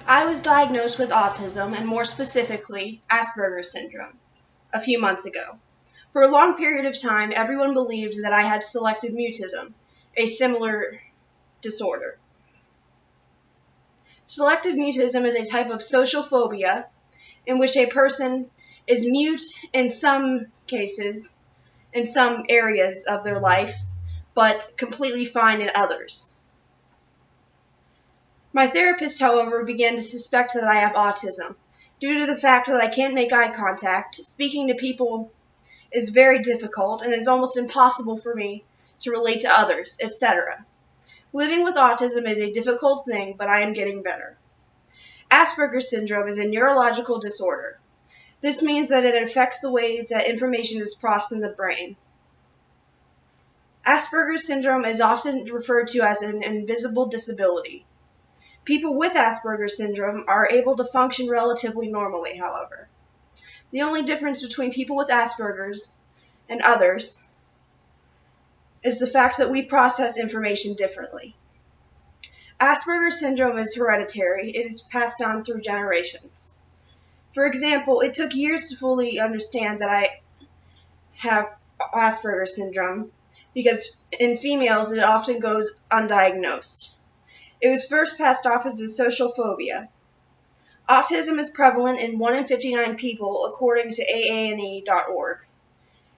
I was diagnosed with autism, and more specifically, Asperger syndrome, a few months ago. For a long period of time, everyone believed that I had selective mutism, a similar disorder. Selective mutism is a type of social phobia in which a person is mute in some cases, in some areas of their life, but completely fine in others. My therapist, however, began to suspect that I have autism. Due to the fact that I can't make eye contact, speaking to people is very difficult and is almost impossible for me to relate to others, etc. Living with autism is a difficult thing, but I am getting better. Asperger syndrome is a neurological disorder. This means that it affects the way that information is processed in the brain. Asperger syndrome is often referred to as an invisible disability. People with Asperger syndrome are able to function relatively normally, however. The only difference between people with Asperger's and others is the fact that we process information differently. Asperger syndrome is hereditary. It is passed down through generations. For example, it took years to fully understand that I have Asperger syndrome because in females it often goes undiagnosed. It was first passed off as a social phobia. Autism is prevalent in 1 in 59 people, according to AANE.org.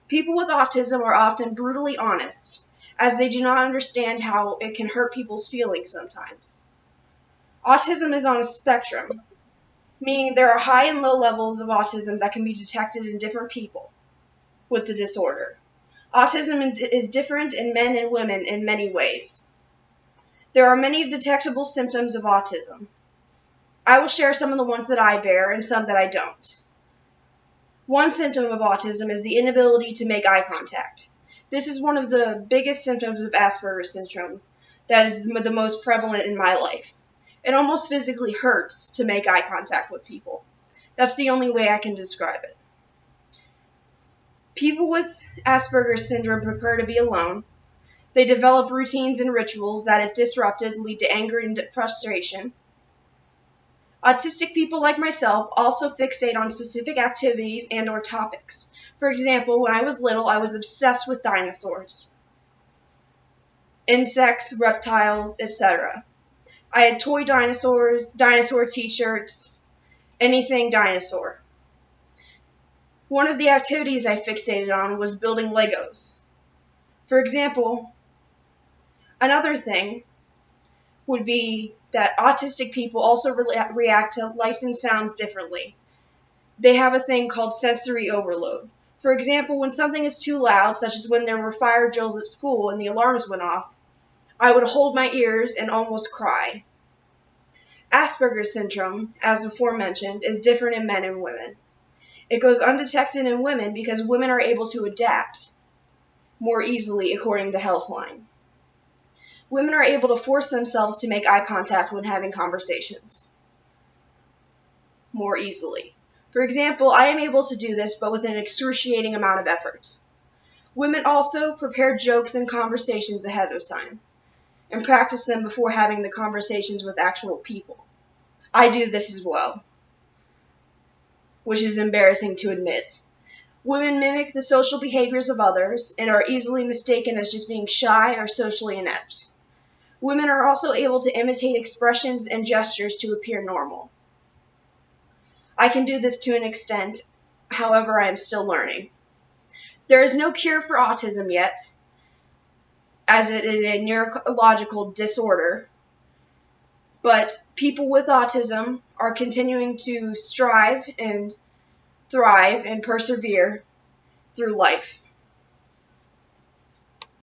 People with autism are often brutally honest, as they do not understand how it can hurt people's feelings sometimes. Autism is on a spectrum, meaning there are high and low levels of autism that can be detected in different people with the disorder. Autism is different in men and women in many ways. There are many detectable symptoms of autism. I will share some of the ones that I bear and some that I don't. One symptom of autism is the inability to make eye contact. This is one of the biggest symptoms of Asperger syndrome that is the most prevalent in my life. It almost physically hurts to make eye contact with people. That's the only way I can describe it. People with Asperger syndrome prefer to be alone. They develop routines and rituals that, if disrupted, lead to anger and frustration. Autistic people like myself also fixate on specific activities and/or topics. For example, when I was little, I was obsessed with dinosaurs, insects, reptiles, etc. I had toy dinosaurs, dinosaur t-shirts, anything dinosaur. One of the activities I fixated on was building Legos. For example, another thing would be that autistic people also react to lights and sounds differently. They have a thing called sensory overload. For example, when something is too loud, such as when there were fire drills at school and the alarms went off, I would hold my ears and almost cry. Asperger syndrome, as aforementioned, is different in men and women. It goes undetected in women because women are able to adapt more easily, according to Healthline. Women are able to force themselves to make eye contact when having conversations more easily. For example, I am able to do this, but with an excruciating amount of effort. Women also prepare jokes and conversations ahead of time and practice them before having the conversations with actual people. I do this as well, which is embarrassing to admit. Women mimic the social behaviors of others and are easily mistaken as just being shy or socially inept. Women are also able to imitate expressions and gestures to appear normal. I can do this to an extent, however, I am still learning. There is no cure for autism yet, as it is a neurological disorder, but people with autism are continuing to strive and thrive and persevere through life.